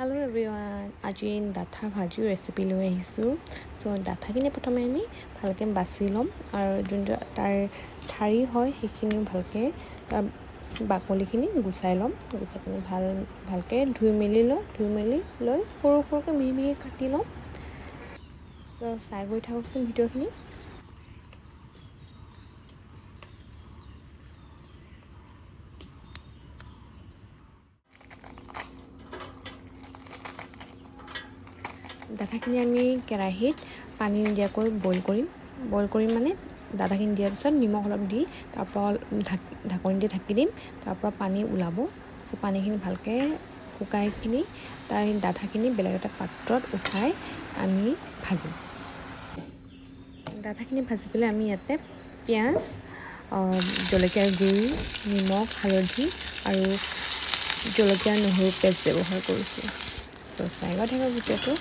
Hello everyone, আজি ডাঠা ভাজিৰ recipe লৈ আহিছোঁ। ডাঠাখিনি প্ৰথমে আমি ভালকৈ বাছি ল'ম আৰু যোনটো তাৰ ঠাৰি হয় সেইখিনিও ভালকৈ তাৰ বাকলিখিনি গুচাই ল'ম। গুচাই কিনে ভালকৈ ধুই মেলি লৈ সৰু সৰুকৈ মিহি মিহি কাটি ল'ম। চাই গৈ থাকোঁচোন ভিডিঅ'খিনি। ডাঠাখিনি আমি কেৰাহীত পানী নিদিয়াকৈ বইল কৰিম মানে ডাঠাখিনি দিয়াৰ পিছত নিমখ অলপ দি তাৰপৰা ঢাকনি দি ঢাকি দিম। তাৰপৰা পানী ওলাব। পানীখিনি ভালকৈ শুকাই কিনি তাৰ ডাঠাখিনি বেলেগ এটা পাত্ৰত উঠাই আমি ভাজিম। ডাঠাখিনি ভাজি পেলাই আমি ইয়াতে পিঁয়াজ, জলকীয়াৰ গুড়ি, নিমখ, হালধি আৰু জলকীয়া নহৰু পেষ্ট ব্যৱহাৰ কৰিছোঁ। চাই গৈ থাকক ভিডিঅ'টো।